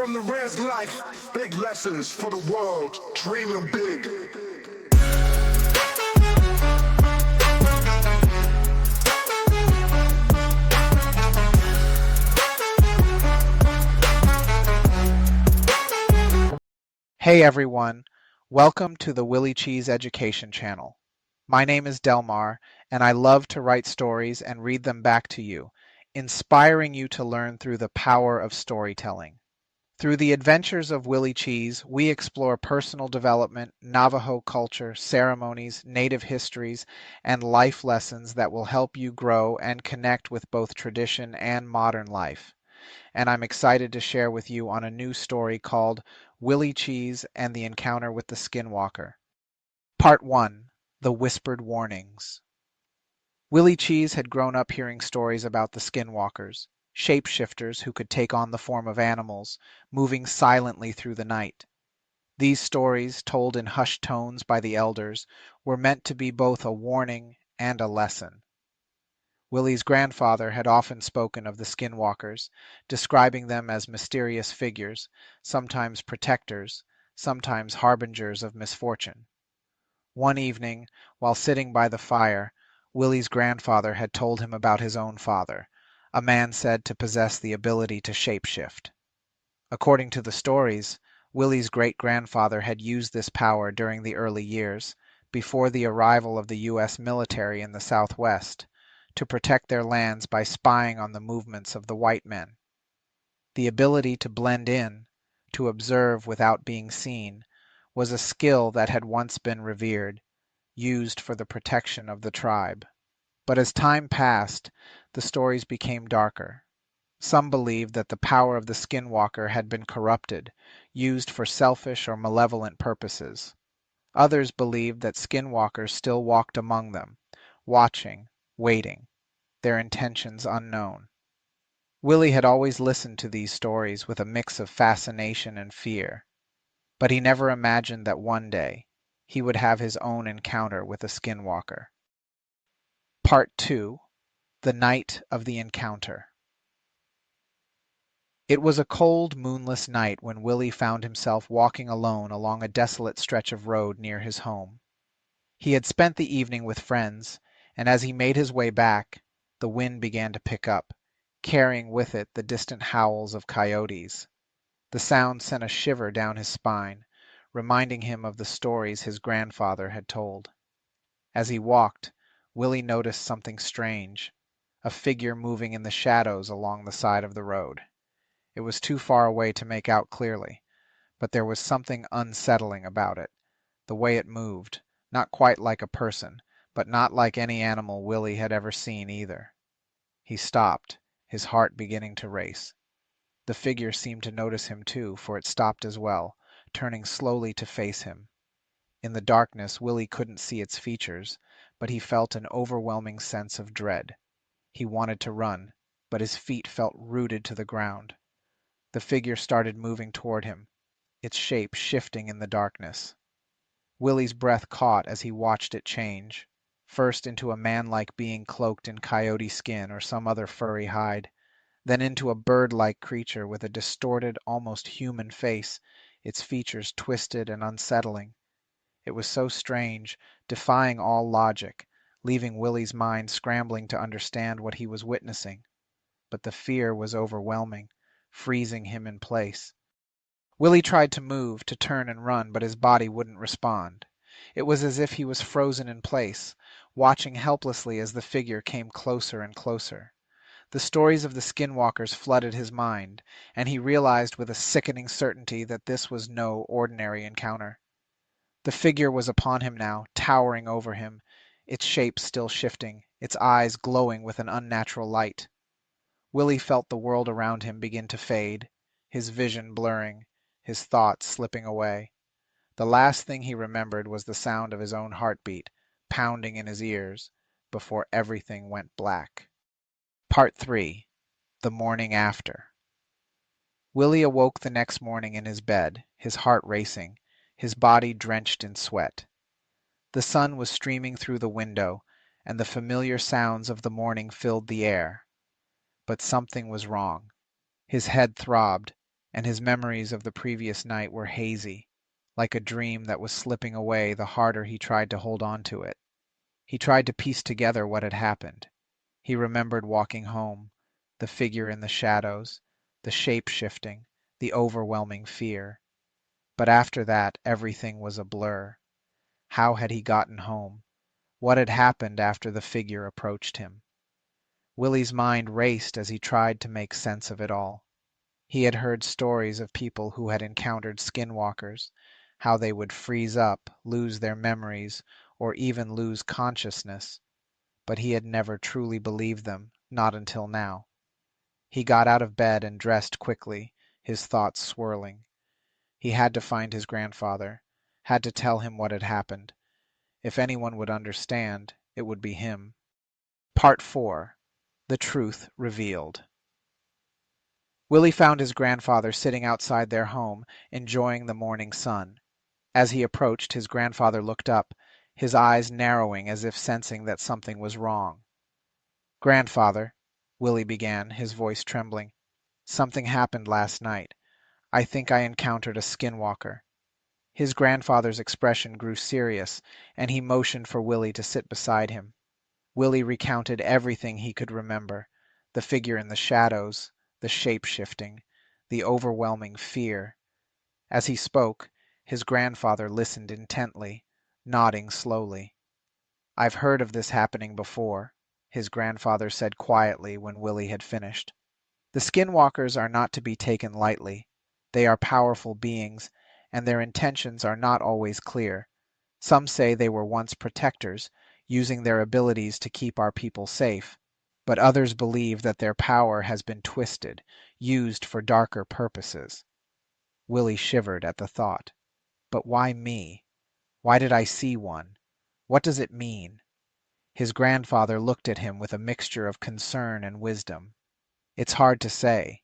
from the res life, big lessons for the world, dreaming big. Hey everyone, welcome to the Willie Cheez Education Channel. My name is Delmar, and I love to write stories and read them back to you, inspiring you to learn through the power of storytelling. Through the adventures of Willie Cheez, we explore personal development, Navajo culture, ceremonies, native histories, and life lessons that will help you grow and connect with both tradition and modern life. And I'm excited to share with you on a new story called Willie Cheez and the Encounter with the Skinwalker. Part 1: The Whispered Warnings. Willie Cheez had grown up hearing stories about the Skinwalkers, shapeshifters who could take on the form of animals, moving silently through the night. These stories, told in hushed tones by the elders, were meant to be both a warning and a lesson. Willie's grandfather had often spoken of the Skinwalkers, describing them as mysterious figures, sometimes protectors, sometimes harbingers of misfortune. One evening, while sitting by the fire, Willie's grandfather had told him about his own father, a man said to possess the ability to shapeshift. According to the stories, Willie's great-grandfather had used this power during the early years, before the arrival of the U.S. military in the Southwest, to protect their lands by spying on the movements of the white men. The ability to blend in, to observe without being seen, was a skill that had once been revered, used for the protection of the tribe. But as time passed, the stories became darker. Some believed that the power of the Skinwalker had been corrupted, used for selfish or malevolent purposes. Others believed that Skinwalkers still walked among them, watching, waiting, their intentions unknown. Willie had always listened to these stories with a mix of fascination and fear, but he never imagined that one day he would have his own encounter with a Skinwalker. Part 2: The Night of the Encounter. It was a cold, moonless night when Willie found himself walking alone along a desolate stretch of road near his home. He had spent the evening with friends, and as he made his way back, the wind began to pick up, carrying with it the distant howls of coyotes. The sound sent a shiver down his spine, reminding him of the stories his grandfather had told. As he walked, Willie noticed something strange, a figure moving in the shadows along the side of the road. It was too far away to make out clearly, but there was something unsettling about it, the way it moved, not quite like a person, but not like any animal Willie had ever seen either. He stopped, his heart beginning to race. The figure seemed to notice him too, for it stopped as well, turning slowly to face him. In the darkness, Willie couldn't see its features, but he felt an overwhelming sense of dread. He wanted to run, but his feet felt rooted to the ground. The figure started moving toward him, its shape shifting in the darkness. Willie's breath caught as he watched it change, first into a man-like being cloaked in coyote skin or some other furry hide, then into a bird-like creature with a distorted, almost human face, its features twisted and unsettling. It was so strange, defying all logic, leaving Willie's mind scrambling to understand what he was witnessing. But the fear was overwhelming, freezing him in place. Willie tried to move, to turn and run, but his body wouldn't respond. It was as if he was frozen in place, watching helplessly as the figure came closer and closer. The stories of the Skinwalkers flooded his mind, and he realized with a sickening certainty that this was no ordinary encounter. The figure was upon him now, towering over him, its shape still shifting, its eyes glowing with an unnatural light. Willie felt the world around him begin to fade, his vision blurring, his thoughts slipping away. The last thing he remembered was the sound of his own heartbeat, pounding in his ears, before everything went black. Part 3: The Morning After. Willie awoke the next morning in his bed, his heart racing, his body drenched in sweat. The sun was streaming through the window, and the familiar sounds of the morning filled the air. But something was wrong. His head throbbed, and his memories of the previous night were hazy, like a dream that was slipping away the harder he tried to hold on to it. He tried to piece together what had happened. He remembered walking home, the figure in the shadows, the shape shifting, the overwhelming fear. But after that, everything was a blur. How had he gotten home? What had happened after the figure approached him? Willie's mind raced as he tried to make sense of it all. He had heard stories of people who had encountered skinwalkers, how they would freeze up, lose their memories, or even lose consciousness, but he had never truly believed them, not until now. He got out of bed and dressed quickly, his thoughts swirling. He had to find his grandfather, had to tell him what had happened. If anyone would understand, it would be him. Part 4. The Truth Revealed. Willie found his grandfather sitting outside their home, enjoying the morning sun. As he approached, his grandfather looked up, his eyes narrowing as if sensing that something was wrong. "Grandfather," Willie began, his voice trembling, "something happened last night. I think I encountered a skinwalker." His grandfather's expression grew serious, and he motioned for Willie to sit beside him. Willie recounted everything he could remember, the figure in the shadows, the shape-shifting, the overwhelming fear. As he spoke, his grandfather listened intently, nodding slowly. "I've heard of this happening before," his grandfather said quietly when Willie had finished. "The skinwalkers are not to be taken lightly. They are powerful beings, and their intentions are not always clear. Some say they were once protectors, using their abilities to keep our people safe, but others believe that their power has been twisted, used for darker purposes." Willie shivered at the thought. But why me? Why did I see one? What does it mean? His grandfather looked at him with a mixture of concern and wisdom. "It's hard to say.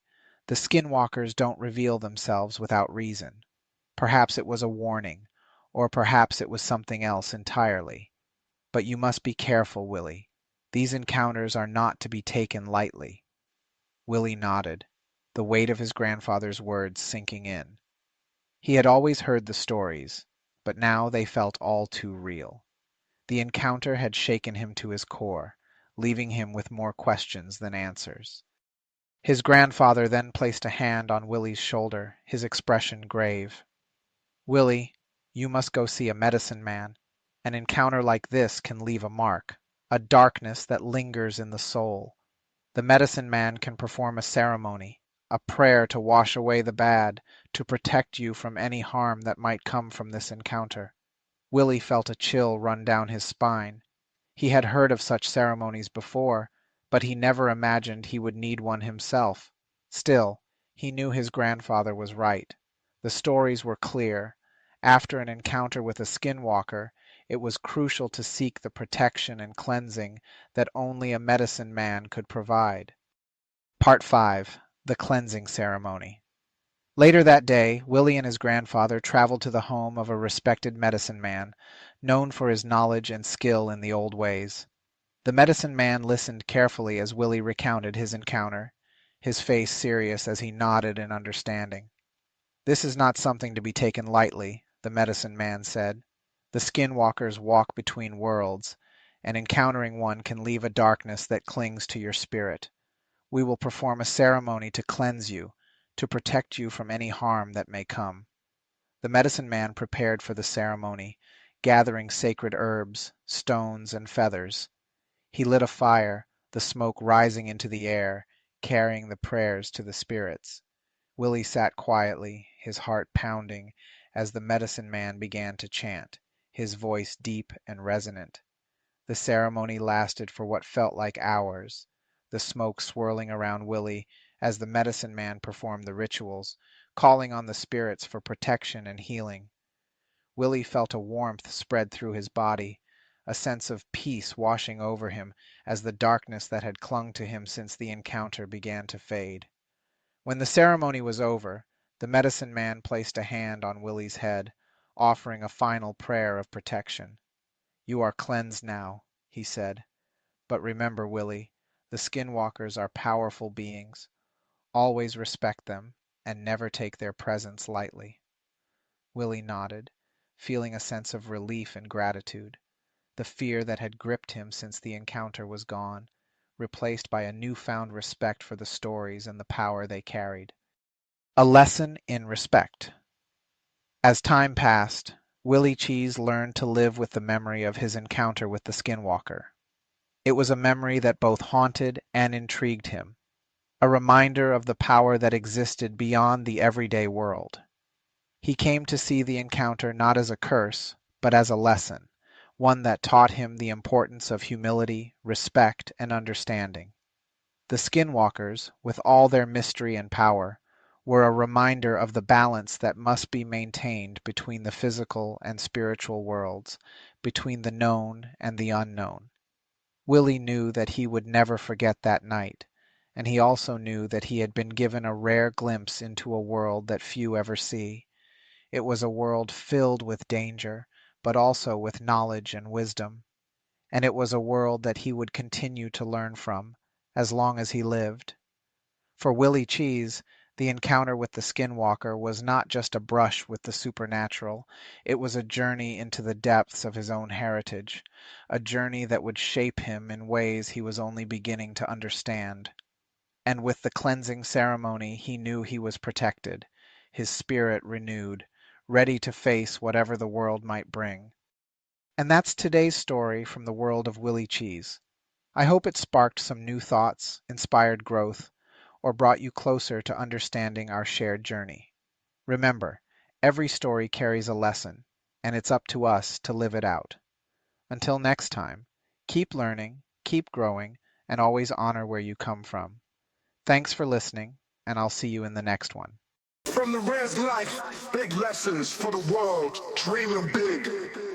The skinwalkers don't reveal themselves without reason. Perhaps it was a warning, or perhaps it was something else entirely. But you must be careful, Willie. These encounters are not to be taken lightly." Willie nodded, the weight of his grandfather's words sinking in. He had always heard the stories, but now they felt all too real. The encounter had shaken him to his core, leaving him with more questions than answers. His grandfather then placed a hand on Willie's shoulder, his expression grave. "Willie, you must go see a medicine man. An encounter like this can leave a mark, a darkness that lingers in the soul. The medicine man can perform a ceremony, a prayer to wash away the bad, to protect you from any harm that might come from this encounter." Willie felt a chill run down his spine. He had heard of such ceremonies before, but he never imagined he would need one himself. Still, he knew his grandfather was right. The stories were clear. After an encounter with a skinwalker, it was crucial to seek the protection and cleansing that only a medicine man could provide. Part 5. The Cleansing Ceremony. Later that day, Willie and his grandfather traveled to the home of a respected medicine man, known for his knowledge and skill in the old ways. The medicine man listened carefully as Willie recounted his encounter, his face serious as he nodded in understanding. "This is not something to be taken lightly," the medicine man said. "The skinwalkers walk between worlds, and encountering one can leave a darkness that clings to your spirit. We will perform a ceremony to cleanse you, to protect you from any harm that may come." The medicine man prepared for the ceremony, gathering sacred herbs, stones, and feathers. He lit a fire, the smoke rising into the air, carrying the prayers to the spirits. Willie sat quietly, his heart pounding, as the medicine man began to chant, his voice deep and resonant. The ceremony lasted for what felt like hours, the smoke swirling around Willie as the medicine man performed the rituals, calling on the spirits for protection and healing. Willie felt a warmth spread through his body, a sense of peace washing over him as the darkness that had clung to him since the encounter began to fade. When the ceremony was over, the medicine man placed a hand on Willie's head, offering a final prayer of protection. "You are cleansed now," he said. "But remember, Willie, the skinwalkers are powerful beings. Always respect them and never take their presence lightly. Willie nodded, feeling a sense of relief and gratitude. The fear that had gripped him since the encounter was gone, replaced by a newfound respect for the stories and the power they carried. A lesson in respect. As time passed, Willie Cheez learned to live with the memory of his encounter with the Skinwalker. It was a memory that both haunted and intrigued him, a reminder of the power that existed beyond the everyday world. He came to see the encounter not as a curse, but as a lesson, one that taught him the importance of humility, respect, and understanding. The Skinwalkers, with all their mystery and power, were a reminder of the balance that must be maintained between the physical and spiritual worlds, between the known and the unknown. Willie knew that he would never forget that night, and he also knew that he had been given a rare glimpse into a world that few ever see. It was a world filled with danger, but also with knowledge and wisdom. And it was a world that he would continue to learn from, as long as he lived. For Willie Cheez, the encounter with the Skinwalker was not just a brush with the supernatural, it was a journey into the depths of his own heritage, a journey that would shape him in ways he was only beginning to understand. And with the cleansing ceremony he knew he was protected, his spirit renewed, ready to face whatever the world might bring. And that's today's story from the world of Willie Cheez. I hope it sparked some new thoughts, inspired growth, or brought you closer to understanding our shared journey. Remember, every story carries a lesson, and it's up to us to live it out. Until next time, keep learning, keep growing, and always honor where you come from. Thanks for listening, and I'll see you in the next one. From the res life, big lessons for the world, dreaming big.